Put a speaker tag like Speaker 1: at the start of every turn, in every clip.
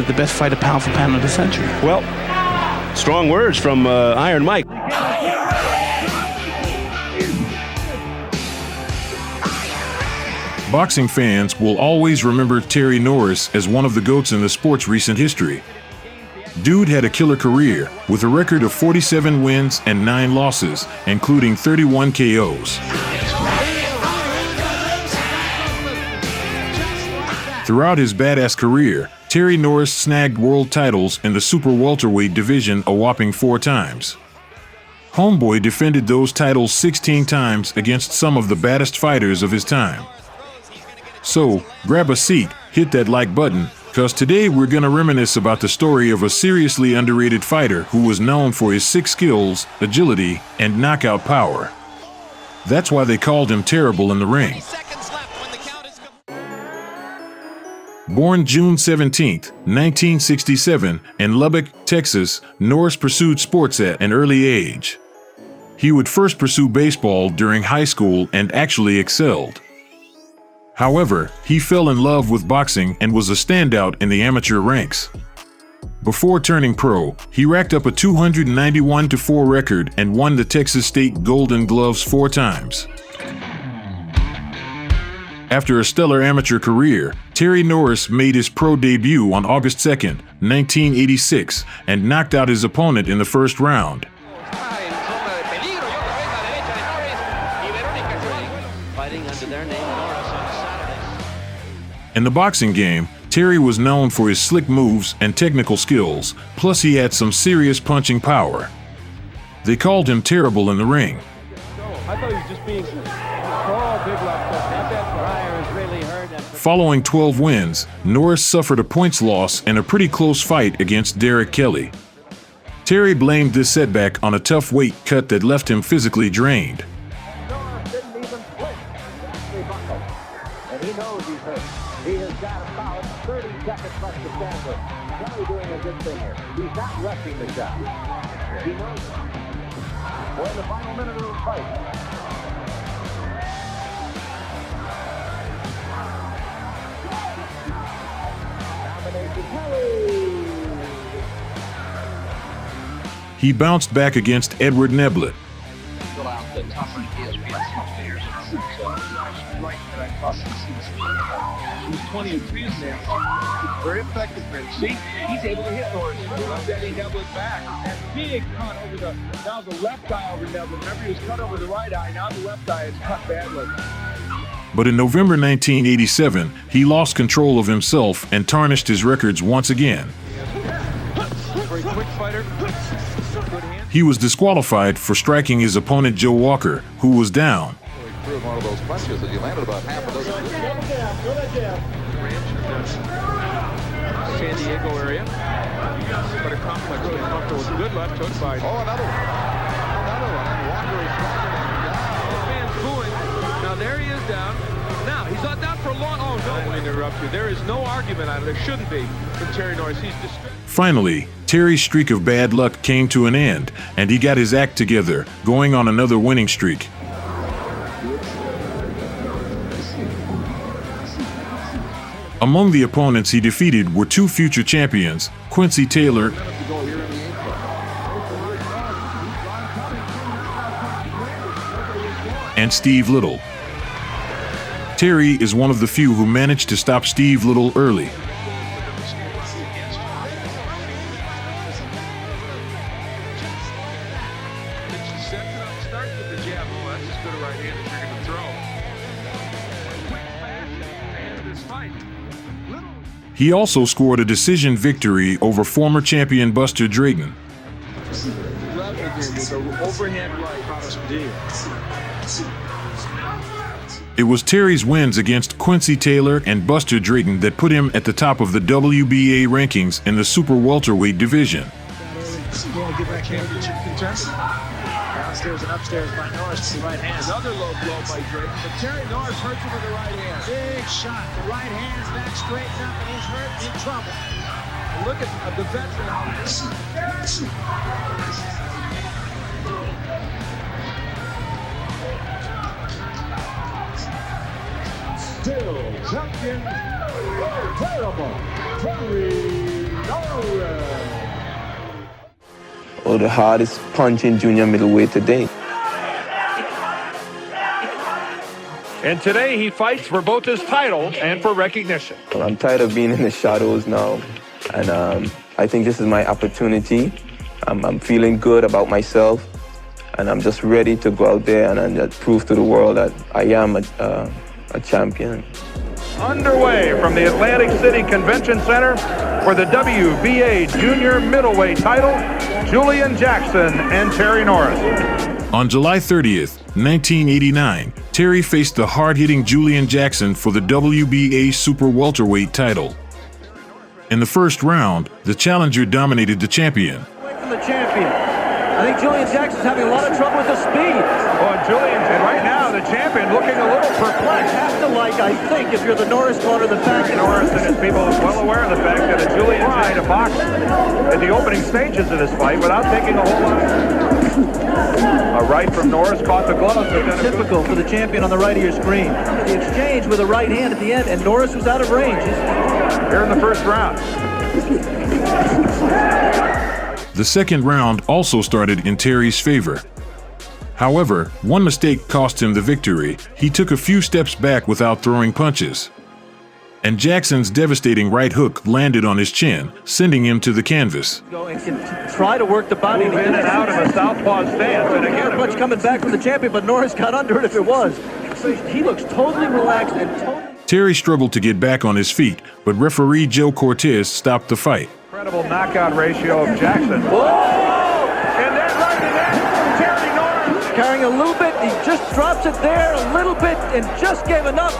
Speaker 1: the best fighter pound for pound of the century.
Speaker 2: Well, strong words from Iron Mike.
Speaker 3: Boxing fans will always remember Terry Norris as one of the GOATs in the sport's recent history. Dude had a killer career with a record of 47 wins and 9 losses, including 31 KOs. Throughout his badass career, Terry Norris snagged world titles in the super-welterweight division a whopping 4 times. Homeboy defended those titles 16 times against some of the baddest fighters of his time. So, grab a seat, hit that like button, cause today we're gonna reminisce about the story of a seriously underrated fighter who was known for his sick skills, agility, and knockout power. That's why they called him terrible in the ring. Born June 17, 1967, in Lubbock, Texas, Norris pursued sports at an early age. He would first pursue baseball during high school and actually excelled. However, he fell in love with boxing and was a standout in the amateur ranks. Before turning pro, he racked up a 291-4 record and won the Texas State Golden Gloves 4 times. After a stellar amateur career, Terry Norris made his pro debut on August 2, 1986, and knocked out his opponent in the first round. In the boxing game, Terry was known for his slick moves and technical skills, plus he had some serious punching power. They called him terrible in the ring. Following 12 wins, Norris suffered a points loss in a pretty close fight against Derek Kelly. Terry blamed this setback on a tough weight cut that left him physically drained.
Speaker 4: He knows he's hurt. He has got about 30 seconds left to stand with. Kelly doing a good thing here. He's not rushing the shot. He knows it. We're in the final minute of the fight. Combination Kelly.
Speaker 3: He bounced back against Edward Neblett.
Speaker 5: He's 20 and 3 now. Very effective, man. See, he's able to hit Norris. Setting Neblett back. And big cut over now the left eye over Neblett. Remember, he was cut over the right eye. Now the left eye is cut badly.
Speaker 3: But in November 1987, he lost control of himself and tarnished his records once again.
Speaker 5: Very quick fighter.
Speaker 3: He was disqualified for striking his opponent Joe Walker, who was down.
Speaker 6: Threw one of those punches and you landed about half a dozen.
Speaker 5: San Diego area. But a complex man comfortable with a good left hook fight.
Speaker 6: Oh, another one. Another one. And Walker is
Speaker 5: Man's booing. Now there he is down. Now he's not down for a long. Oh no! I didn't interrupt you. There is no argument on it. There shouldn't be from Terry Norris. He's distracted.
Speaker 3: Finally, Terry's streak of bad luck came to an end, and he got his act together, going on another winning streak. Among the opponents he defeated were 2 future champions, Quincy Taylor and Steve Little. Terry is one of the few who managed to stop Steve Little early. He also scored a decision victory over former champion Buster Drayton. It was Terry's wins against Quincy Taylor and Buster Drayton that put him at the top of the WBA rankings in the super-welterweight division.
Speaker 4: Downstairs and upstairs by Norris to the right hand.
Speaker 5: Another low blow by Drayton, but Terry Norris hurts him with the right hand.
Speaker 4: Big shot. The right hand's back straightened up, and he's hurt in trouble.
Speaker 5: And look at the veteran out there.
Speaker 4: Still champion, terrible, Terry
Speaker 7: or the hardest punch in junior middleweight today.
Speaker 5: And today he fights for both his title and for recognition.
Speaker 7: I'm tired of being in the shadows now, and I think this is my opportunity. I'm feeling good about myself, and I'm just ready to go out there and prove to the world that I am a champion.
Speaker 5: Underway from the Atlantic City Convention Center for the WBA Junior Middleweight title, Julian Jackson and Terry Norris.
Speaker 3: On July 30th, 1989, Terry faced the hard-hitting Julian Jackson for the WBA super welterweight title. In the first round, the challenger dominated the champion.
Speaker 8: Away from the champion. I think Julian Jackson's having a lot of trouble with the speed.
Speaker 5: Oh, Julian, and right now the champion looking a little perplexed.
Speaker 8: You have to I think, if you're the Norris corner, the fact that
Speaker 5: Norris and his people are well aware of the fact that Julian tried to box in the opening stages of this fight without taking a whole lot. A right from Norris caught the glove. But then
Speaker 8: typical for the champion on the right of your screen. The exchange with a right hand at the end, and Norris was out of range.
Speaker 5: Here in the first round.
Speaker 3: The second round also started in Terry's favor. However, one mistake cost him the victory. He took a few steps back without throwing punches. And Jackson's devastating right hook landed on his chin, sending him to the canvas.
Speaker 8: Go and try to work the body.
Speaker 5: Move in and out of a southpaw stance. And again,
Speaker 8: punch coming back from the champion, but Norris got under it if it was. He looks totally relaxed and totally...
Speaker 3: Terry struggled to get back on his feet, but referee Joe Cortez stopped the fight.
Speaker 5: Incredible knockout ratio of Jackson. Whoa! And then right to that, Terry Norris.
Speaker 8: Carrying a little bit, he just drops it there a little bit and just gave enough.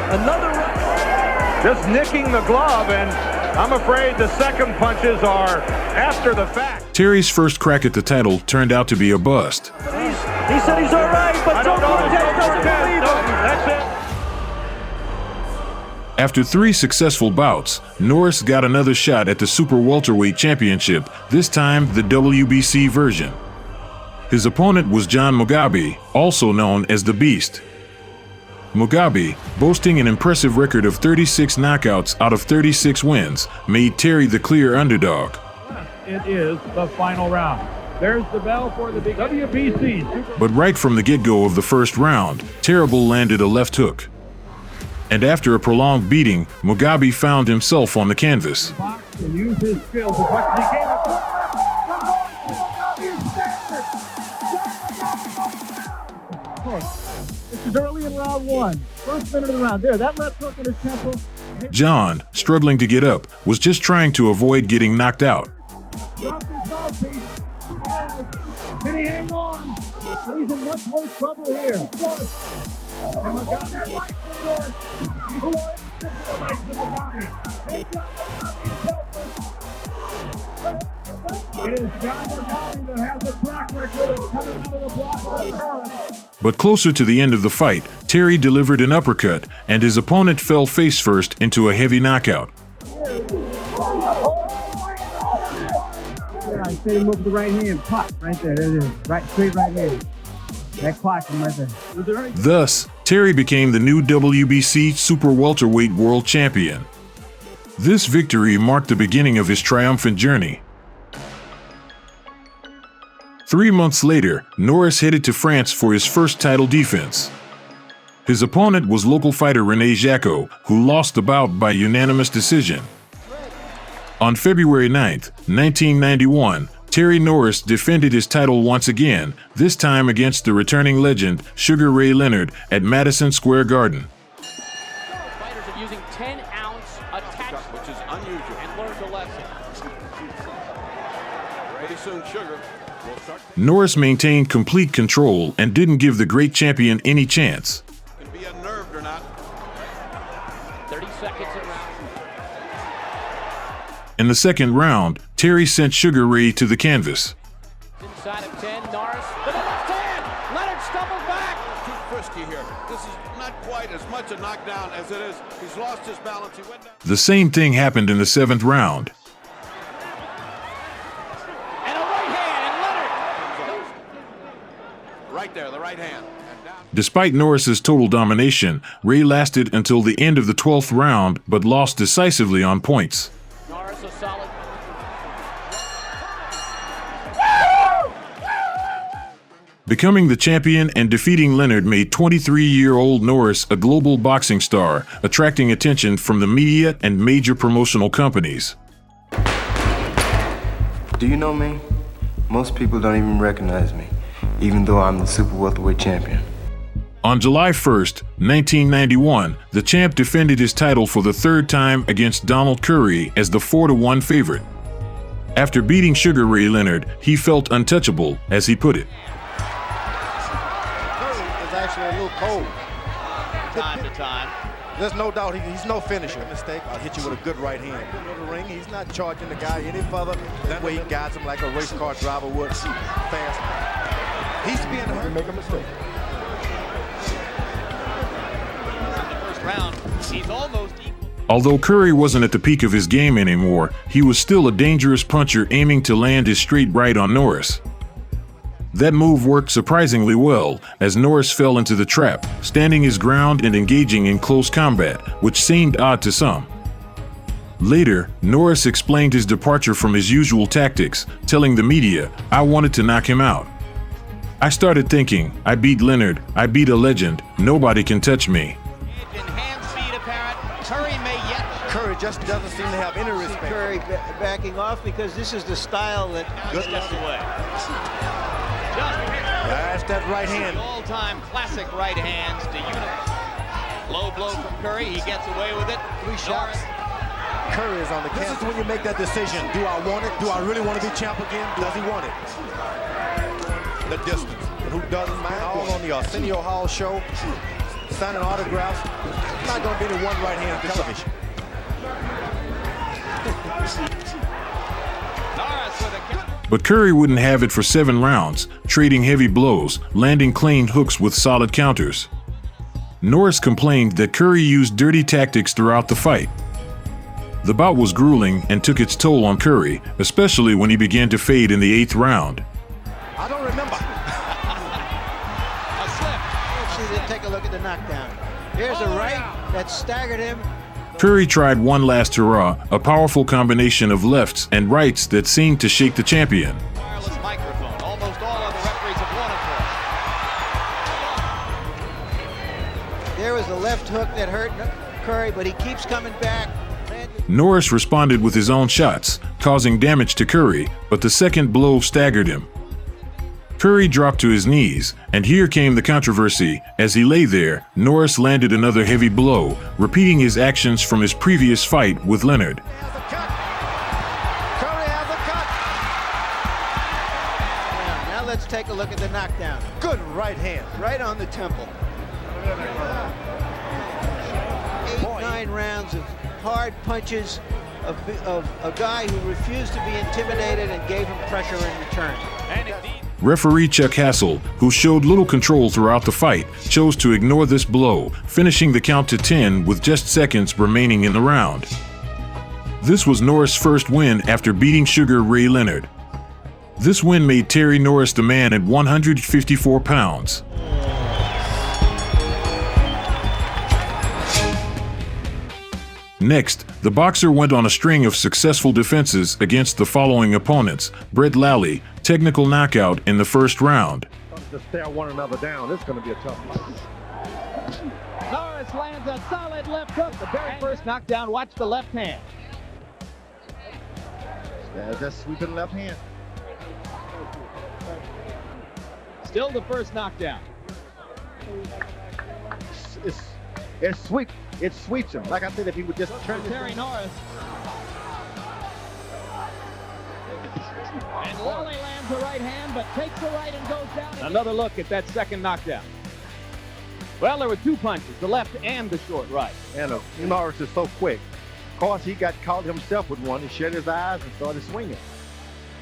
Speaker 8: Another right.
Speaker 5: Just nicking the glove, and I'm afraid the second punches are after the fact.
Speaker 3: Terry's first crack at the title turned out to be a bust.
Speaker 8: He said he's all right, but Joe Cortez doesn't believe him.
Speaker 5: That's it.
Speaker 3: After 3 successful bouts, Norris got another shot at the super welterweight championship, this time the WBC version. His opponent was John Mugabe, also known as the Beast. Mugabe, boasting an impressive record of 36 knockouts out of 36 wins, made Terry the clear underdog.
Speaker 5: It is the final round. There's the bell for the WBC.
Speaker 3: But right from the get-go of the first round, Terrible landed a left hook. And after a prolonged beating, Mugabe found himself on the canvas.
Speaker 5: And use his skills as much as he can.
Speaker 9: This is early in round 1. First minute of the round. There, that left hook in his temple.
Speaker 3: John, struggling to get up, was just trying to avoid getting knocked out.
Speaker 9: Drop his mouthpiece. Can he hang on? He's in much more trouble here. And Mugabe right to Norris. Who are the legs of Mugabe? It is John Mugabe that has a track record of coming out of the block with Norris.
Speaker 3: But closer to the end of the fight, Terry delivered an uppercut, and his opponent fell face first into a heavy knockout.
Speaker 9: I say move the right hand, pop, right there, there it is, right, straight right hand. That clock from right there.
Speaker 3: Thus, Terry became the new WBC super welterweight world champion. This victory marked the beginning of his triumphant journey. 3 months later, Norris headed to France for his first title defense. His opponent was local fighter René Jacot, who lost the bout by unanimous decision. On February 9th, 1991, Terry Norris defended his title once again, this time against the returning legend Sugar Ray Leonard at Madison Square Garden.
Speaker 10: Fighters are using 10-ounce attachments, which is unusual, and learned a lesson. Pretty soon, Sugar will start.
Speaker 3: Norris maintained complete control and didn't give the great champion any chance.
Speaker 10: Can be unnerved or not. 30 seconds around.
Speaker 3: In the second round, Terry sent Sugar Ray to the canvas.
Speaker 10: Inside of 10, Norris, with a left hand. Leonard stumbled back.
Speaker 11: Too frisky here. This is not quite as much a knockdown as it is. He's lost his balance. He went down.
Speaker 3: The same thing happened in the 7th round.
Speaker 10: And a right hand, and Leonard.
Speaker 11: Right there, the right hand.
Speaker 3: Despite Norris's total domination, Ray lasted until the end of the 12th round, but lost decisively on points.
Speaker 10: Norris a solid.
Speaker 3: Becoming the champion and defeating Leonard made 23-year-old Norris a global boxing star, attracting attention from the media and major promotional companies.
Speaker 12: Do you know me? Most people don't even recognize me, even though I'm the super welterweight champion.
Speaker 3: On July 1st, 1991, the champ defended his title for the third time against Donald Curry as the 4-1 favorite. After beating Sugar Ray Leonard, he felt untouchable, as he put it.
Speaker 6: Curry is actually a little cold.
Speaker 10: Time to time.
Speaker 6: There's no doubt he's no finisher. Mistake, I'll hit you with a good right hand. In the ring, he's not charging the guy any further than the way he guides him like a race car driver would. Fast. He's being hurt. Make a mistake.
Speaker 10: In the first round, he's almost equal.
Speaker 3: Although Curry wasn't at the peak of his game anymore, he was still a dangerous puncher aiming to land his straight right on Norris. That move worked surprisingly well, as Norris fell into the trap, standing his ground and engaging in close combat, which seemed odd to some. Later, Norris explained his departure from his usual tactics, telling the media, "I wanted to knock him out. I started thinking, I beat Leonard, I beat a legend, nobody can touch me."
Speaker 10: In hand speed apparent, Curry may yet.
Speaker 6: Curry just doesn't seem to have any respect.
Speaker 8: Curry backing off because this is the style that
Speaker 10: Good steps away.
Speaker 6: That's that right hand.
Speaker 10: The all-time classic right hands to unify. Low blow from Curry, he gets away with it. 3 shots.
Speaker 6: Curry is on the canvas. This is when you make that decision. Do I want it? Do I really want to be champ again? Does he want it? The distance. And who doesn't mind? All on the Arsenio Hall show. Signing autographs. Not going to be the one right hand television.
Speaker 10: Norris with a counter.
Speaker 3: But Curry wouldn't have it for 7 rounds, trading heavy blows, landing clean hooks with solid counters. Norris complained that Curry used dirty tactics throughout the fight. The bout was grueling and took its toll on Curry, especially when he began to fade in the 8th round.
Speaker 6: I don't remember.
Speaker 10: A slip.
Speaker 8: Let's take a look at the knockdown. Here's a right that staggered him.
Speaker 3: Curry tried one last hurrah, a powerful combination of lefts and rights that seemed to shake the champion.
Speaker 10: Wireless microphone. Almost all other referees have won it for.
Speaker 8: There was a left hook that hurt Curry, but he keeps coming back.
Speaker 3: Norris responded with his own shots, causing damage to Curry, but the second blow staggered him. Curry dropped to his knees, and here came the controversy. As he lay there, Norris landed another heavy blow, repeating his actions from his previous fight with Leonard.
Speaker 6: Curry has a cut.
Speaker 8: Now let's take a look at the knockdown.
Speaker 6: Good right hand.
Speaker 8: Right on the temple. 8-9 rounds of hard punches of a guy who refused to be intimidated and gave him pressure in return.
Speaker 10: And indeed.
Speaker 3: Referee Chuck Hassel, who showed little control throughout the fight, chose to ignore this blow, finishing the count to 10 with just seconds remaining in the round. This was Norris' first win after beating Sugar Ray Leonard. This win made Terry Norris the man at 154 pounds. Next, the boxer went on a string of successful defenses against the following opponents: Brett Lally, technical knockout in the first round.
Speaker 5: To stare one another down. This is going to be a tough fight.
Speaker 10: Norris lands a solid left hook. The very first knockdown. Watch the left hand.
Speaker 5: There's that sweeping left hand.
Speaker 10: Still the first knockdown.
Speaker 5: It sweeps him. Like I said, if he would just turn
Speaker 10: Terry Norris. And Lally lands a right hand, but takes the right and goes down. Another look at that second knockdown. Well, there were 2 punches, the left and the short right.
Speaker 5: And Norris is so quick. Of course, he got caught himself with one. He shut his eyes and started swinging.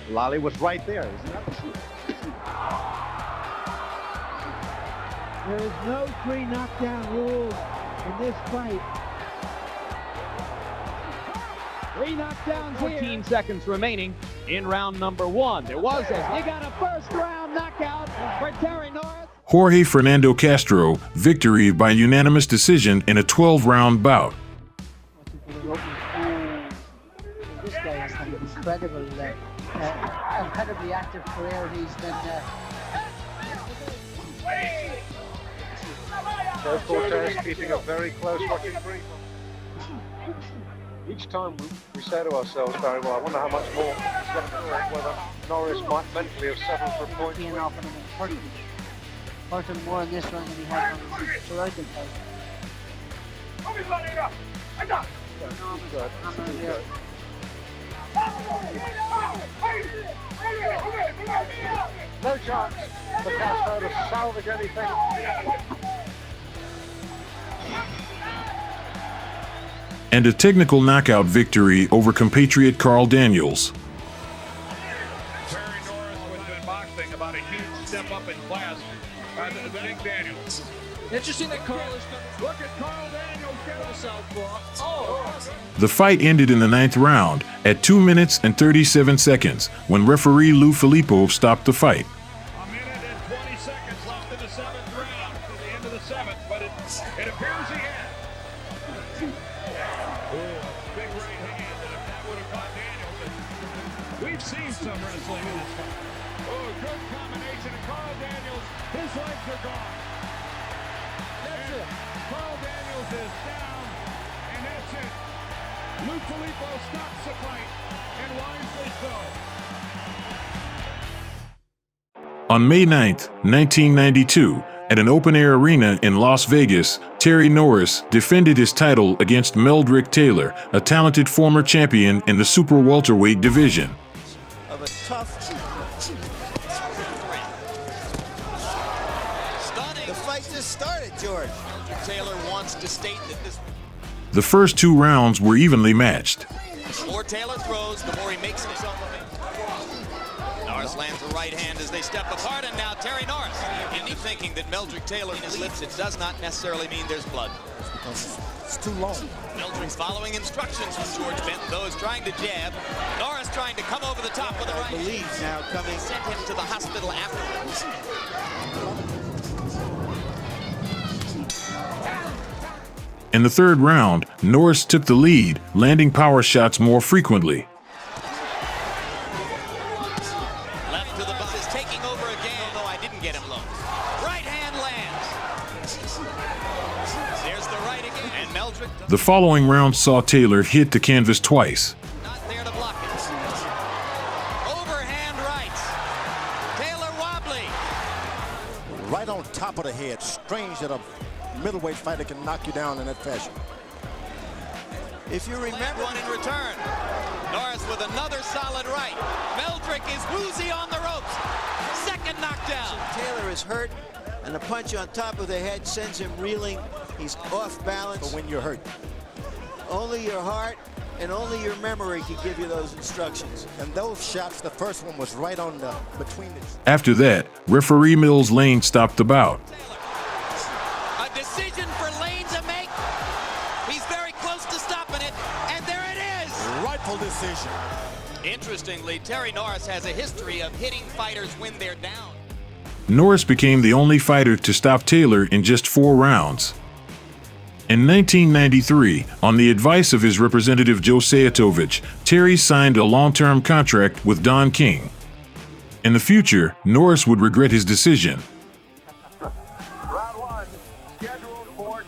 Speaker 5: Lally was right there, isn't it?
Speaker 8: There is no 3 knockdown rules in this fight.
Speaker 10: 3 knockdowns 14 seconds remaining in round number 1. There was as
Speaker 8: You got a first round knockout for Terry Norris.
Speaker 3: Jorge Fernando Castro, victory by unanimous decision in a 12-round bout.
Speaker 13: This guy has had an incredibly active career. He's been
Speaker 5: Joe Cortez keeping a very close watching brief. Each time we say to ourselves, Barry, well, I wonder how much more it's going to do, whether Norris might mentally have settled for a point.
Speaker 13: Being off in Barton more in this run than he had on the Sorokin fight.
Speaker 5: No chance for Castro to salvage anything.
Speaker 3: And a technical knockout victory over compatriot Carl Daniels.
Speaker 14: Terry Norris was in boxing about a huge step up in class than Big Daniels.
Speaker 10: Interesting that Carl is coming. Look at Carl Daniels get a southpaw. Oh!
Speaker 3: The fight ended in the 9th round at 2 minutes and 37 seconds when referee Lou Filippo stopped the fight.
Speaker 14: A minute and 20 seconds left in the 7th round to the end of the 7th, but it appears he had. Big right hand, and if that would have caught Daniels, we've seen some wrestling in this fight. Oh, good combination, and Carl Daniels, his legs are gone. That's it. Carl Daniels is down, and that's it. Lou Filippo stops the fight, and wisely so.
Speaker 3: On May 9th, 1992, at an open-air arena in Las Vegas, Terry Norris defended his title against Meldrick Taylor, a talented former champion in the super-welterweight division.
Speaker 8: Of a tough... Stunning. The fight just started, George. Taylor wants to state that this...
Speaker 3: The first 2 rounds were evenly matched.
Speaker 15: The more Taylor throws, the more he makes himself a man. Norris lands a right hand as they step apart, and now Terry Norris. And he's thinking that Meldrick Taylor in his lips, it does not necessarily mean there's blood.
Speaker 6: It's too long.
Speaker 15: Meldrick's following instructions from George Benton, though is trying to jab. Norris trying to come over the top with a right.
Speaker 8: I believe now coming.
Speaker 15: Sent him to the hospital afterwards.
Speaker 3: In the 3rd round, Norris took the lead, landing power shots more frequently.
Speaker 15: Left to the bus is taking over again, though I didn't get him low. Right hand lands. There's the right again, and Meldrick.
Speaker 3: The following round saw Taylor hit the canvas twice.
Speaker 15: Not there to block it. Overhand right. Taylor wobbly.
Speaker 6: Right on top of the head. Strange that a middleweight fighter can knock you down in that fashion.
Speaker 15: If you remember one in return. Norris with another solid right. Meldrick is woozy on the ropes. Second knockdown.
Speaker 8: Taylor is hurt, and a punch on top of the head sends him reeling. He's off balance.
Speaker 6: But when you're hurt.
Speaker 8: Only your heart and only your memory can give you those instructions.
Speaker 6: And those shots, the first one was right on the between the...
Speaker 3: After that, referee Mills Lane stopped the bout.
Speaker 15: A decision for Lane to make. He's very close to stopping it, and there it is.
Speaker 6: Rightful decision.
Speaker 15: Interestingly, Terry Norris has a history of hitting fighters when they're down.
Speaker 3: Norris became the only fighter to stop Taylor in just 4 rounds. In 1993, on the advice of his representative Joe Sajatovich, Terry signed a long-term contract with Don King. In the future, Norris would regret his decision.
Speaker 5: Round 1, scheduled for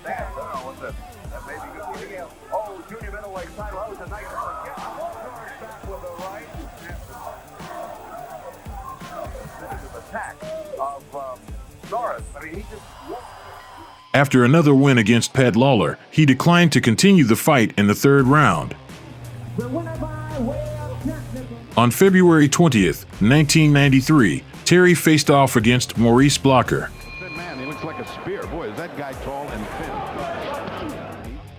Speaker 5: junior middleweight title. That was a nice one. Gets Norris back with a right. This is an attack of Norris. I mean, he just...
Speaker 3: After another win against Pat Lawler, he declined to continue the fight in the 3rd round. On February 20th, 1993, Terry faced off against Maurice Blocker.
Speaker 16: Man, he looks like a spear. Boy, is that guy tall and thin.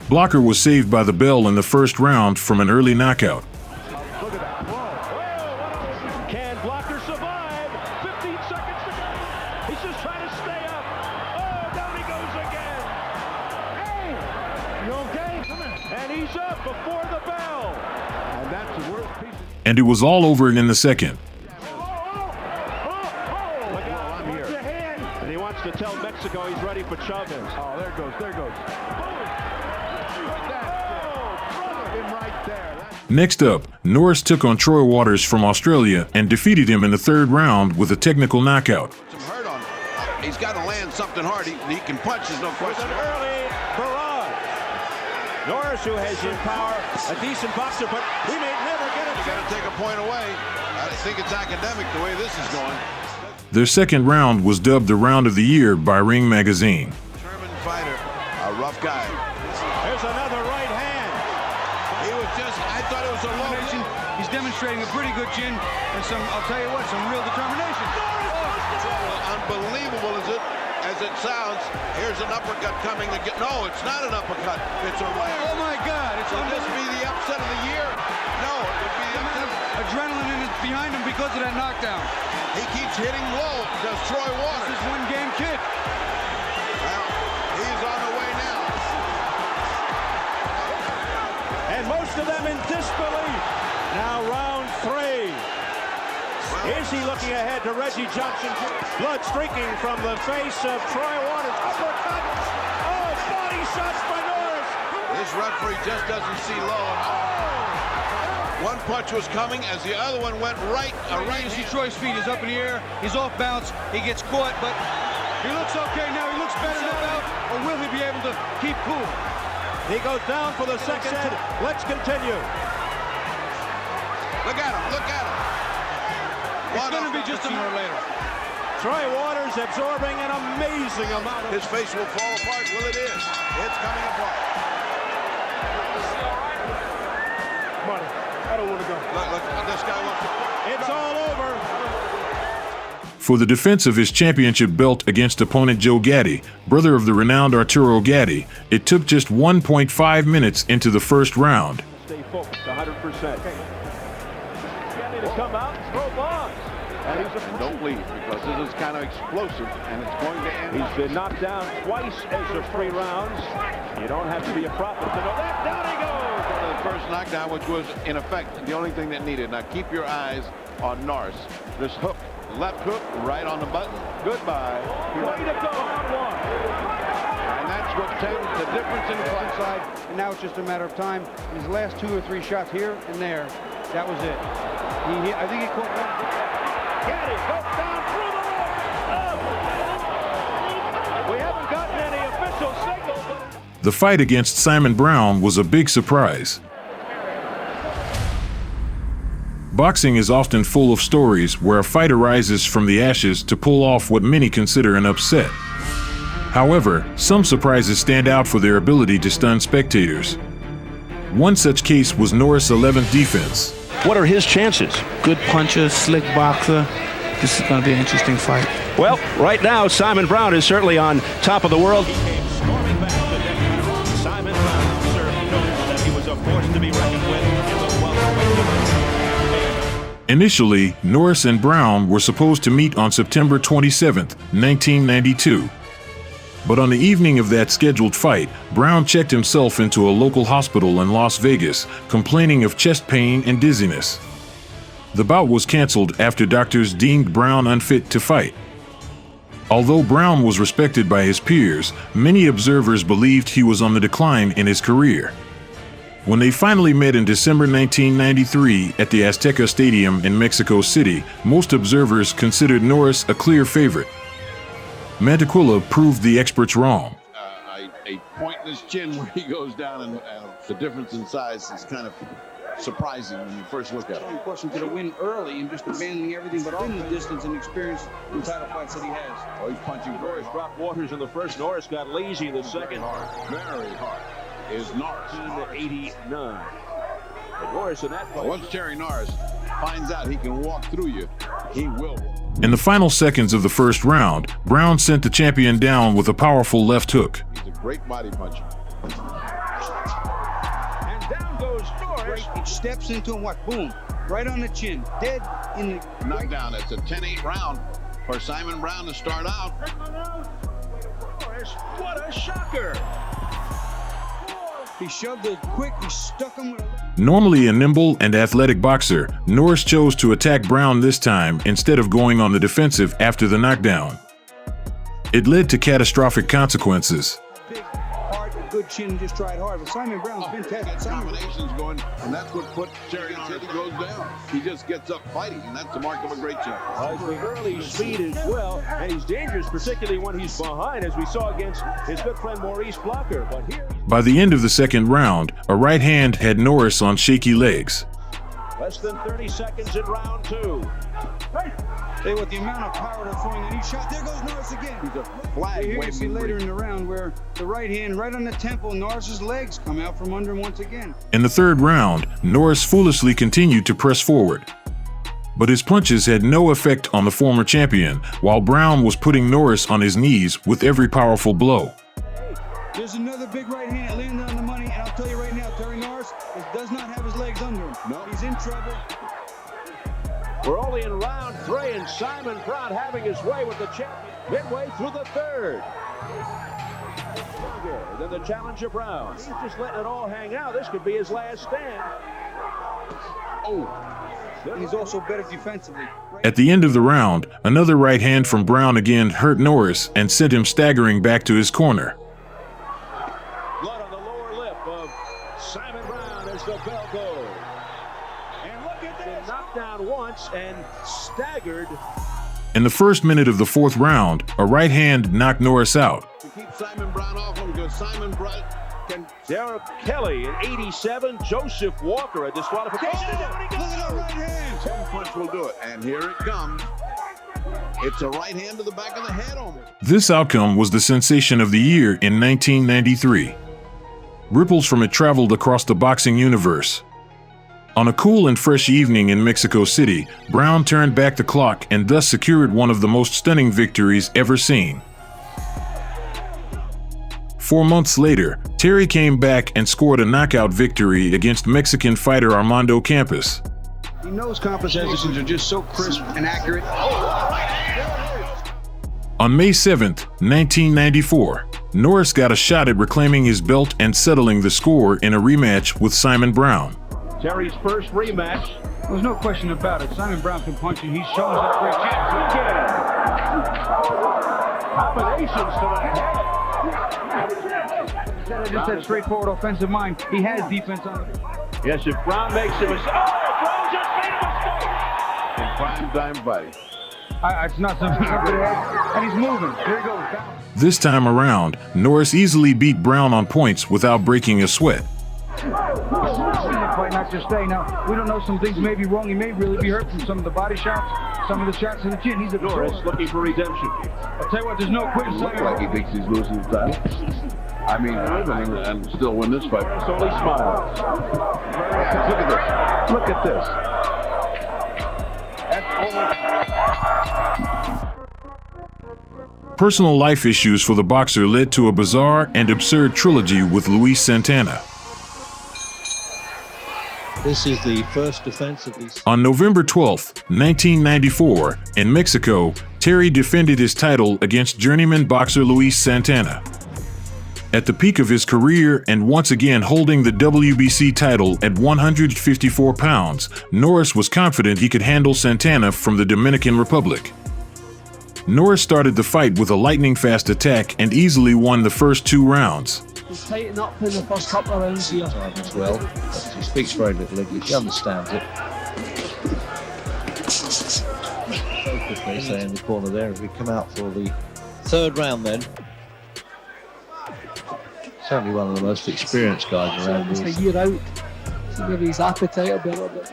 Speaker 3: Blocker was saved by the bell in the 1st round from an early knockout.
Speaker 16: Look at that. Whoa. Can Blocker survive? 15 seconds to go. He's just trying to stay up. Oh, down he goes again. Hey, you okay? Come on. And he's up before the bell. And that's the worst piece.
Speaker 3: And it was all over in the 2nd.
Speaker 16: And he wants to tell Mexico he's ready for Chavez. Oh, there it goes, there it goes. Right there.
Speaker 3: Next up, Norris took on Troy Waters from Australia and defeated him in the 3rd round with a technical knockout.
Speaker 16: Some hurt on him.
Speaker 11: He's got to land something hard. He can punch, there's no question.
Speaker 16: An early barrage. Norris, who has in power, a decent boxer, but he may never get it.
Speaker 11: You got to take a point away. I think it's academic the way this is going.
Speaker 3: Their second round was dubbed the round of the year by Ring Magazine.
Speaker 11: German fighter, a rough guy.
Speaker 16: There's another right hand.
Speaker 11: He was just, I thought it was a low.
Speaker 17: He's demonstrating a pretty good chin and some, I'll tell you what, some real determination.
Speaker 11: Unbelievable as it sounds. Here's an uppercut coming again. No, it's not an uppercut. It's a right.
Speaker 17: Oh my God! It's
Speaker 11: Will this be the upset of the year? No, it would be the upset.
Speaker 17: Adrenaline is behind him because of that knockdown.
Speaker 11: He keeps hitting low. Does Troy Waters?
Speaker 17: This is one game kid.
Speaker 11: Well, he's on the way now.
Speaker 16: And most of them in disbelief. Now round 3. Is he looking ahead to Reggie Johnson? Blood streaking from the face of Troy Waters. Uppercut! Oh, body shots by Norris!
Speaker 11: This referee just doesn't see low. One punch was coming as the other one went right.
Speaker 17: You see Troy's feet is up in the air. He's off balance. He gets caught, but he looks okay now. He looks better now. Or will he be able to keep cool?
Speaker 16: He goes down for the second. Let's continue.
Speaker 11: Look at him. Look at him.
Speaker 17: It's going to be just a minute later.
Speaker 16: Troy Waters absorbing an amazing amount of...
Speaker 11: His face will fall apart. Well, it is. It's coming apart.
Speaker 16: Money. I don't want to go.
Speaker 11: Look, this guy wants to...
Speaker 16: It's all over.
Speaker 3: For the defense of his championship belt against opponent Joe Gaddy, brother of the renowned Arturo Gaddy, it took just 1.5 minutes into the first round.
Speaker 16: Stay focused, 100%. Gaddy to come out and throw bombs. And
Speaker 18: don't leave, because this is kind of explosive, and it's going to end.
Speaker 16: He's been knocked down twice as of 3 rounds. You don't have to be a prophet to know that. Down he goes!
Speaker 18: The first knockdown, which was, in effect, the only thing that needed. Now keep your eyes on Norris. This hook, left hook, right on the button. Goodbye.
Speaker 16: Way to go, round 1.
Speaker 18: And that's what tends the difference in the fight side.
Speaker 17: And now it's just a matter of time. His last 2 or 3 shots here and there, that was it. I think he caught one.
Speaker 16: Gaddy goes down through the rope. We haven't gotten any official signal.
Speaker 3: The fight against Simon Brown was a big surprise. Boxing is often full of stories where a fight arises from the ashes to pull off what many consider an upset. However, some surprises stand out for their ability to stun spectators. One such case was Norris' 11th defense.
Speaker 2: What are his chances?
Speaker 1: Good puncher, slick boxer. This is going to be an interesting fight.
Speaker 2: Well, right now, Simon Brown is certainly on top of the world.
Speaker 16: He came storming back to that. Simon Brown certainly knows that he was a force to be reckoned with in the welterweight division.
Speaker 3: Initially, Norris and Brown were supposed to meet on September 27, 1992. But on the evening of that scheduled fight, Brown checked himself into a local hospital in Las Vegas, complaining of chest pain and dizziness. The bout was canceled after doctors deemed Brown unfit to fight. Although Brown was respected by his peers, many observers believed he was on the decline in his career. When they finally met in December 1993 at the Azteca Stadium in Mexico City, most observers considered Norris a clear favorite. Mantequilla proved the experts wrong.
Speaker 18: A point in his chin where he goes down, and the difference in size is kind of surprising when you first look at him.
Speaker 17: Of course, to win early and just abandoning everything but all the distance and experience in title fights that he has.
Speaker 18: Oh, he's punching.
Speaker 16: Norris dropped Waters in the first. Norris got lazy in the second.
Speaker 18: Very hard is Norris.
Speaker 16: 1989. And Norris in that fight.
Speaker 18: Once Terry Norris finds out he can walk through you, he will.
Speaker 3: In the final seconds of the first round, Brown sent the champion down with a powerful left hook.
Speaker 18: He's a great body puncher.
Speaker 16: And down goes Norris.
Speaker 17: He steps into him, what? Boom. Right on the chin. Dead in the...
Speaker 18: Knockdown. It's a 10-8 round for Simon Brown to start out.
Speaker 16: Norris, what a shocker.
Speaker 17: He shoved it quick. He stuck him with a...
Speaker 3: Normally a nimble and athletic boxer, Norris chose to attack Brown this time instead of going on the defensive after the knockdown. It led to catastrophic consequences.
Speaker 17: Big, hard, good good chin and just tried hard. But Simon Brown's been tested.
Speaker 11: Combinations going, and that's what put Terry on it. He goes down. He just gets up fighting, and that's the mark of a great champion.
Speaker 16: Has the early speed as well, and he's dangerous, particularly when he's behind, as we saw against his good friend Maurice Blocker. But here,
Speaker 3: By the end of the second round, a right hand had Norris on shaky legs.
Speaker 16: less than 30 seconds in round 2.
Speaker 17: Hey, with the amount of power they're throwing in each shot, there goes Norris again.
Speaker 11: He's a flag.
Speaker 17: Here you see later in the round where the right hand right on the temple, Norris's legs come out from under him once again.
Speaker 3: In the third round, Norris foolishly continued to press forward. But his punches had no effect on the former champion, while Brown was putting Norris on his knees with every powerful blow.
Speaker 17: There's another big right hand landed on the money, and I'll tell you right now, Terry Norris does not have his legs under him.
Speaker 11: No.
Speaker 17: He's in trouble.
Speaker 16: we're only in round 3, and Simon Brown having his way with the champion midway through the third. Stronger than the challenger Brown. He's just letting it all hang out. This could be his last stand.
Speaker 17: And he's also better defensively.
Speaker 3: At the end of the round, another right hand from Brown again hurt Norris and sent him staggering back to his corner.
Speaker 16: Blood on the lower lip of Simon Brown as the bell goes. And look at this. Knocked down once and staggered.
Speaker 3: In the first minute of the fourth round, a right hand knocked Norris out.
Speaker 11: To keep Simon Brown off him, because Simon Brown can...
Speaker 16: Derek Kelly in 87, Joseph Walker a disqualification.
Speaker 17: Look at that right hand.
Speaker 11: One punch will do it, and here it comes. It's a right hand to the back of the head almost.
Speaker 3: This outcome was the sensation of the year in 1993. Ripples from it traveled across the boxing universe. On a cool and fresh evening in Mexico City, Brown turned back the clock and thus secured one of the most stunning victories ever seen. 4 months later, Terry came back and scored a knockout victory against Mexican fighter Armando Campos.
Speaker 17: He knows compositions are just so crisp and accurate.
Speaker 3: On May 7th, 1994, Norris got a shot at reclaiming his belt and settling the score in a rematch with Simon Brown.
Speaker 16: Terry's first rematch.
Speaker 17: There's no question about it. Simon Brown can punch, and he shows that great chance.
Speaker 16: Combinations to the head.
Speaker 17: Just that straightforward offensive mind. He has defense on it.
Speaker 16: Yes, if Brown makes a mistake. Brown just made a mistake.
Speaker 11: In prime time fighting.
Speaker 17: It's not something I could have. And he's moving. There he goes. Down.
Speaker 3: This time around, Norris easily beat Brown on points without breaking a sweat.
Speaker 17: Fight not just stay. Now, we don't know, some things may be wrong. He may really be hurt from some of the body shots, some of the shots in the chin. He's a
Speaker 16: Norris looking for redemption.
Speaker 17: I'll tell you what, there's no quitting.
Speaker 11: Looks like he thinks he's losing his title. I mean, and still win this fight.
Speaker 16: It's only smiles.
Speaker 11: Look at this. Look at this.
Speaker 3: Personal life issues for the boxer led to a bizarre and absurd trilogy with Luis Santana.
Speaker 8: This is the first defense of these.
Speaker 3: On November 12, 1994, in Mexico, Terry defended his title against journeyman boxer Luis Santana. At the peak of his career and once again holding the WBC title at 154 pounds, Norris was confident he could handle Santana from the Dominican Republic. Norris started the fight with a lightning-fast attack and easily won the first 2 rounds.
Speaker 13: He's tightened up in the first couple of rounds here.
Speaker 8: As well, he speaks very little English, he understands it. Focus, they say, in the corner there, as we come out for the third round then. Certainly one of the most experienced guys around
Speaker 13: Just
Speaker 8: here.
Speaker 13: a year out, so maybe his appetite will be a little bit.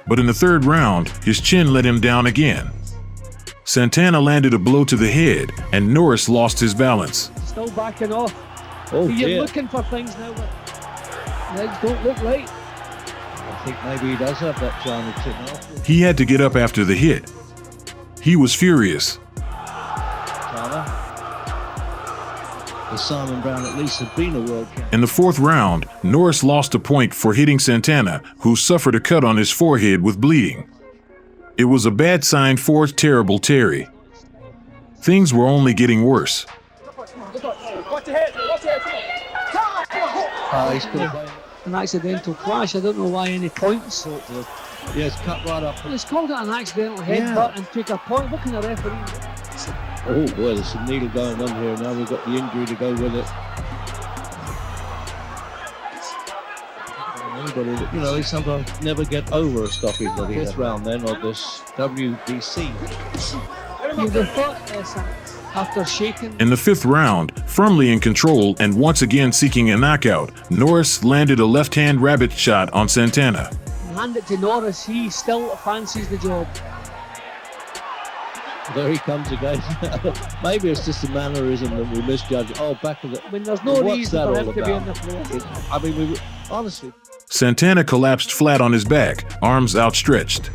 Speaker 3: But in the third round, his chin let him down again. Santana landed a blow to the head, and Norris lost his balance.
Speaker 13: Still backing off.
Speaker 8: Oh,
Speaker 13: You're
Speaker 8: dear.
Speaker 13: looking for things now, but legs don't look right.
Speaker 8: I think maybe he does have that China chin off.
Speaker 3: He had to get up after the hit. He was furious.
Speaker 8: As Simon Brown at least had been a world champion.
Speaker 3: In the fourth round, Norris lost a point for hitting Santana, who suffered a cut on his forehead with bleeding. It was a bad sign for terrible Terry. Things were only getting worse.
Speaker 13: An accidental clash. I don't know why any points.
Speaker 8: Yes, cut right up.
Speaker 13: Well, it's called it an accidental headbutt and took a point. What can the referee do?
Speaker 19: Oh boy, there's some needle going on here. Now we've got the injury to go with it. Anybody, you know, they sometimes never get over a stoppage that he had round then of this WBC.
Speaker 13: After shaking.
Speaker 3: In the fifth round, firmly in control and once again seeking a knockout, Norris landed a left-hand rabbit shot on Santana.
Speaker 13: Hand it to Norris, he still fancies the job.
Speaker 19: There he comes again. Maybe it's just a mannerism that we misjudge. Oh, back of the...
Speaker 13: I mean, there's no reason for him to be in the floor.
Speaker 19: Honestly.
Speaker 3: Santana collapsed flat on his back, arms outstretched.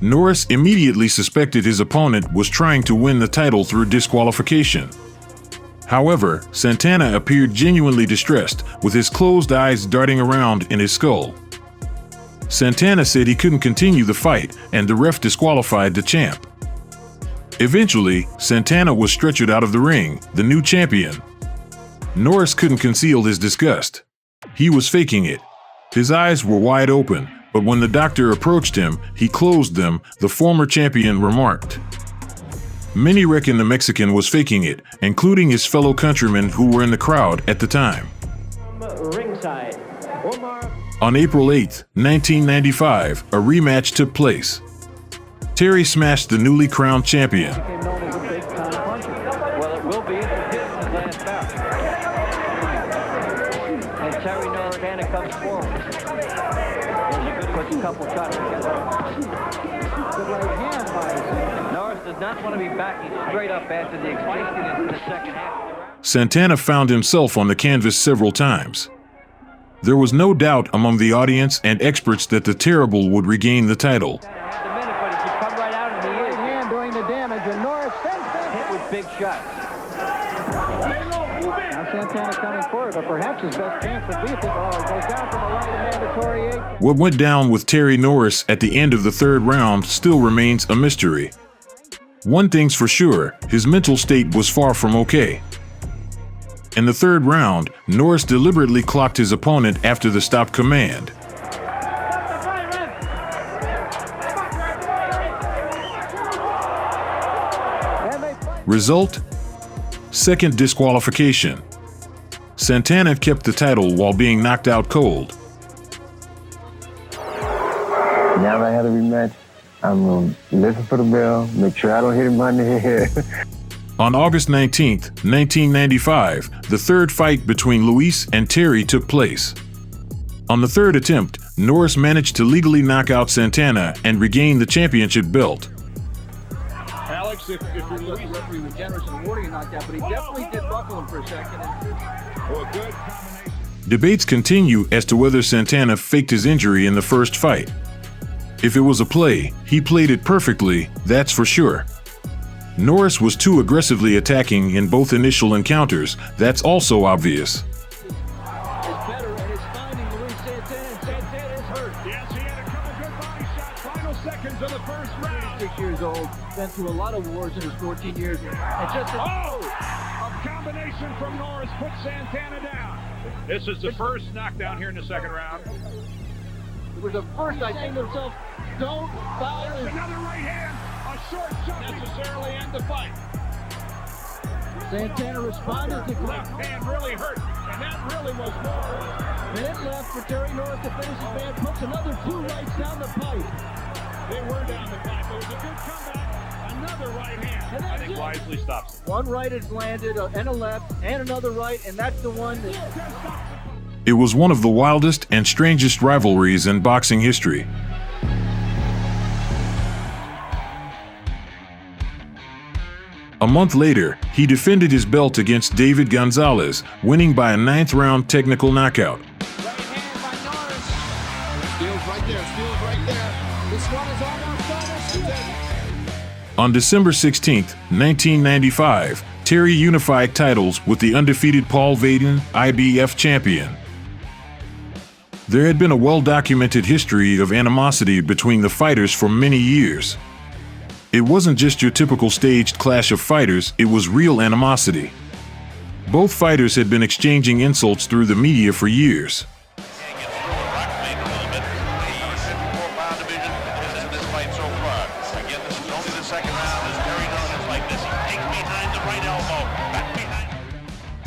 Speaker 3: Norris immediately suspected his opponent was trying to win the title through disqualification. However, Santana appeared genuinely distressed, with his closed eyes darting around in his skull. Santana said he couldn't continue the fight, and the ref disqualified the champ. Eventually, Santana was stretchered out of the ring, the new champion. Norris couldn't conceal his disgust. He was faking it. His eyes were wide open, but when the doctor approached him, he closed them, the former champion remarked. Many reckon the Mexican was faking it, including his fellow countrymen who were in the crowd at the time.
Speaker 9: Ringside.
Speaker 3: On April 8, 1995, a rematch took place. Terry smashed the newly crowned champion.
Speaker 9: Well, it will be if it hits his last bout. And Terry Norris comes forward. Puts a couple shots together. Good right hand by Norris does not want to be backing straight up after the exchange in the second half.
Speaker 3: Santana found himself on the canvas several times. There was no doubt among the audience and experts that the Terrible would regain the title.
Speaker 9: Big shot. Now Santana coming forward, but perhaps his best chance would be if it goes down from a right mandatory 8.
Speaker 3: What went down with Terry Norris at the end of the third round still remains a mystery. One thing's for sure, his mental state was far from okay. In the third round, Norris deliberately clocked his opponent after the stop command. Result? Second disqualification. Santana kept the title while being knocked out cold.
Speaker 20: Now that I had a rematch, I'm going to listen for the bell, make sure I don't hit him on the head.
Speaker 3: On August 19th, 1995, the third fight between Luis and Terry took place. On the third attempt, Norris managed to legally knock out Santana and regain the championship belt.
Speaker 5: Alex, if you're Luis, referee was generous in awarding a knockout, but he definitely did buckle him for a second. A good combination.
Speaker 3: Debates continue as to whether Santana faked his injury in the first fight. If it was a play, he played it perfectly, that's for sure. Norris was too aggressively attacking in both initial encounters, that's also obvious.
Speaker 5: Been through a lot of wars in his 14 years. And just a combination from Norris puts Santana down.
Speaker 14: This is the first knockdown here in the second round.
Speaker 5: It was the first I think to himself, don't foul him. Another right hand, a short shot necessarily end the fight. Santana responded to left hand really hurt, and that really was more. Minute left for Terry Norris to finish his man, puts another 2 rights down the pipe. They were down the pipe. It was a good comeback. Another right hand.
Speaker 14: I think wisely stops it.
Speaker 5: One right is landed, and a left, and another right, and that's the one that...
Speaker 3: It was one of the wildest and strangest rivalries in boxing history. A month later, he defended his belt against David Gonzalez, winning by a 9th-round technical knockout.
Speaker 9: Right hand by Norris. Steals right there. This one is almost done.
Speaker 3: On December 16, 1995, Terry unified titles with the undefeated Paul Vaden, IBF champion. There had been a well-documented history of animosity between the fighters for many years. It wasn't just your typical staged clash of fighters, it was real animosity. Both fighters had been exchanging insults through the media for years.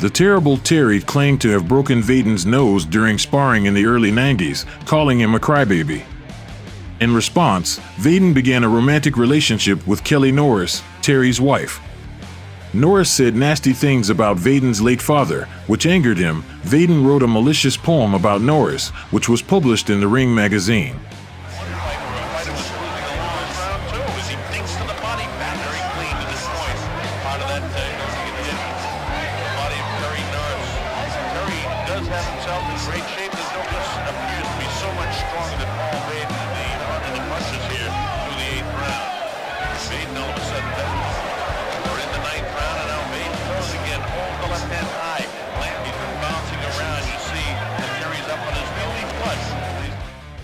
Speaker 3: The terrible Terry claimed to have broken Vaden's nose during sparring in the early 90s, calling him a crybaby. In response, Vaden began a romantic relationship with Kelly Norris, Terry's wife. Norris said nasty things about Vaden's late father, which angered him. Vaden wrote a malicious poem about Norris, which was published in the Ring magazine.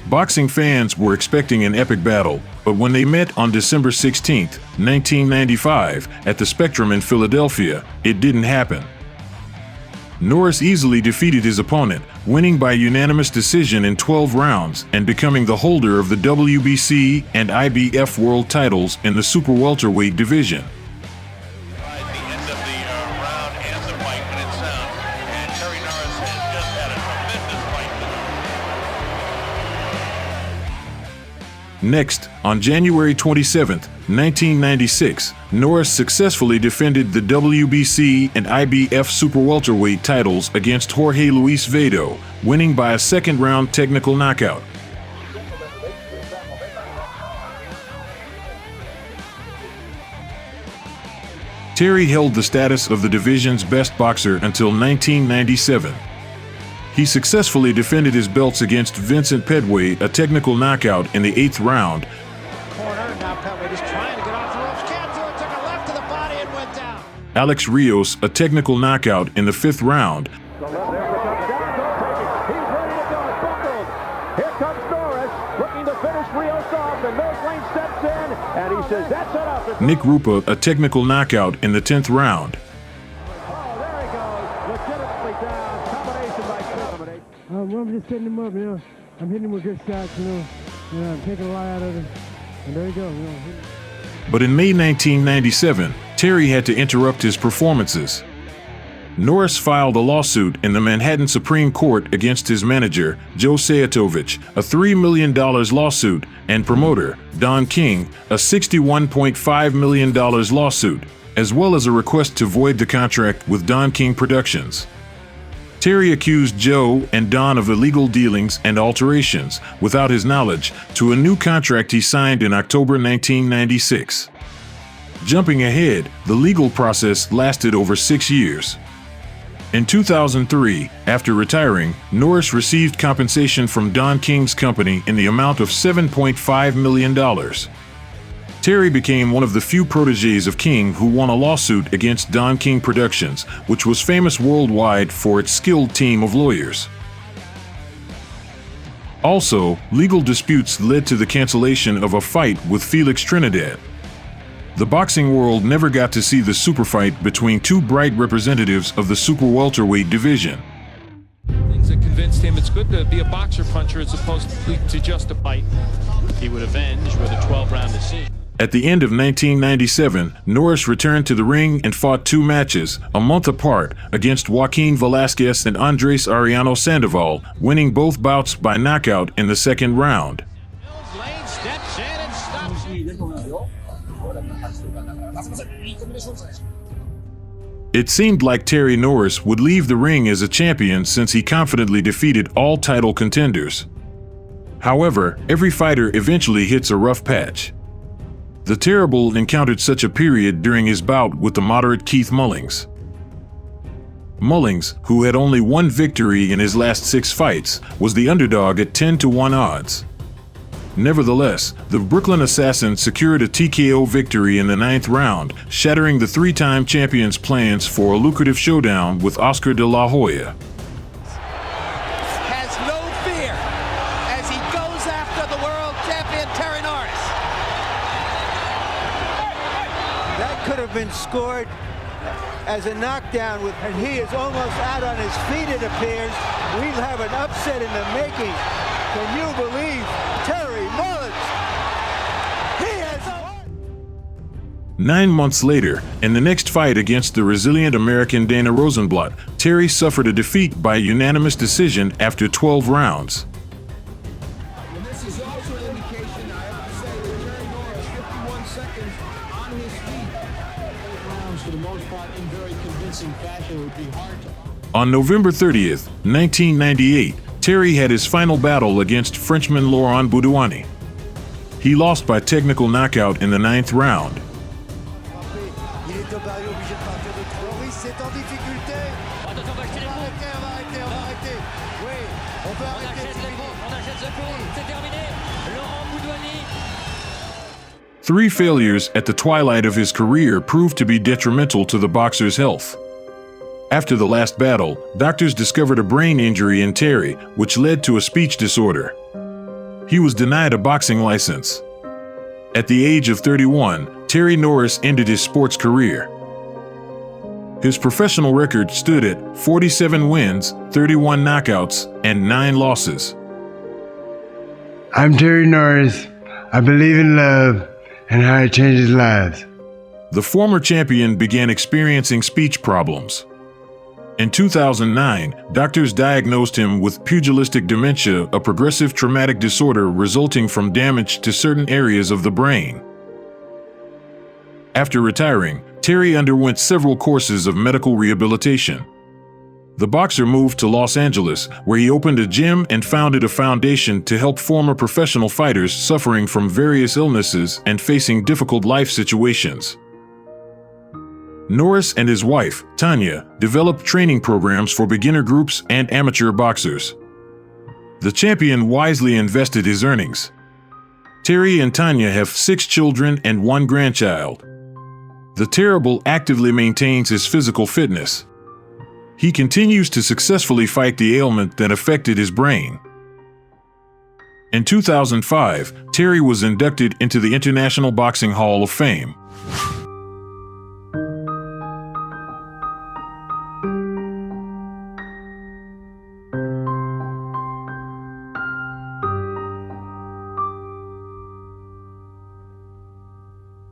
Speaker 3: Boxing fans were expecting an epic battle, but when they met on December 16, 1995, at the Spectrum in Philadelphia, it didn't happen. Norris easily defeated his opponent, winning by unanimous decision in 12 rounds and becoming the holder of the WBC and IBF world titles in the super welterweight division. Next, on January 27, 1996, Norris successfully defended the WBC and IBF super welterweight titles against Jorge Luis Vado, winning by a second-round technical knockout. Terry held the status of the division's best boxer until 1997. He successfully defended his belts against Vincent Pedway, a technical knockout in the 8th round.
Speaker 8: Corner, now Pedway just trying to get off the ropes, can't do it, took a left to the body and went down.
Speaker 3: Alex Rios, a technical knockout in the 5th round.
Speaker 16: He's ready to go, buckled. Here comes Norris, looking to finish Rios off, and Mills Lane steps in, and he says, that's enough.
Speaker 3: Nick Rupa, a technical knockout in the 10th round.
Speaker 21: Well, I'm just setting him up, I'm hitting him with good shots, I'm taking a lot out of him, and there you go,
Speaker 3: But in May 1997, Terry had to interrupt his performances. Norris filed a lawsuit in the Manhattan Supreme Court against his manager, Joe Sajatovich, a $3 million lawsuit, and promoter, Don King, a $61.5 million lawsuit, as well as a request to void the contract with Don King Productions. Terry accused Joe and Don of illegal dealings and alterations, without his knowledge, to a new contract he signed in October 1996. Jumping ahead, the legal process lasted over 6 years. In 2003, after retiring, Norris received compensation from Don King's company in the amount of $7.5 million. Terry became one of the few protégés of King who won a lawsuit against Don King Productions, which was famous worldwide for its skilled team of lawyers. Also, legal disputes led to the cancellation of a fight with Felix Trinidad. The boxing world never got to see the super fight between two bright representatives of the super welterweight division.
Speaker 22: Things that convinced him it's good to be a boxer-puncher as opposed to just a fight. He would avenge with a 12-round decision.
Speaker 3: At the end of 1997, Norris returned to the ring and fought 2 matches, a month apart, against Joaquin Velasquez and Andres Ariano Sandoval, winning both bouts by knockout in the 2nd round.
Speaker 22: Mills Lane steps in and stops.
Speaker 3: It seemed like Terry Norris would leave the ring as a champion since he confidently defeated all title contenders. However, every fighter eventually hits a rough patch. The Terrible encountered such a period during his bout with the moderate Keith Mullings. Mullings, who had only 1 victory in his last 6 fights, was the underdog at 10-to-1 odds. Nevertheless, the Brooklyn Assassin secured a TKO victory in the 9th round, shattering the 3-time champion's plans for a lucrative showdown with Oscar de la Hoya.
Speaker 8: Has no fear as he goes after the world champion Terry Norris. That could have been scored as a knockdown, and he is almost out on his feet, it appears. We'll have an upset in the making. Can you believe Terry Mullins? He has
Speaker 3: 9 months later, in the next fight against the resilient American Dana Rosenblatt, Terry suffered a defeat by unanimous decision after 12 rounds.
Speaker 9: And this is also an indication, I have to say, that Terry Norris, 51 seconds on his feet. 8 rounds for the most part in very convincing fashion. It would be hard to...
Speaker 3: On November 30th, 1998, Terry had his final battle against Frenchman Laurent Boudouani. He lost by technical knockout in the 9th round. Three failures at the twilight of his career proved to be detrimental to the boxer's health. After the last battle, doctors discovered a brain injury in Terry, which led to a speech disorder. He was denied a boxing license. At the age of 31, Terry Norris ended his sports career. His professional record stood at 47 wins, 31 knockouts, and 9 losses.
Speaker 4: I'm Terry Norris. I believe in love and how it changes lives.
Speaker 3: The former champion began experiencing speech problems. In 2009, doctors diagnosed him with pugilistic dementia, a progressive traumatic disorder resulting from damage to certain areas of the brain. After retiring, Terry underwent several courses of medical rehabilitation. The boxer moved to Los Angeles, where he opened a gym and founded a foundation to help former professional fighters suffering from various illnesses and facing difficult life situations. Norris and his wife, Tanya, developed training programs for beginner groups and amateur boxers. The champion wisely invested his earnings. Terry and Tanya have 6 children and 1 grandchild. The Terrible actively maintains his physical fitness. He continues to successfully fight the ailment that affected his brain. In 2005, Terry was inducted into the International Boxing Hall of Fame.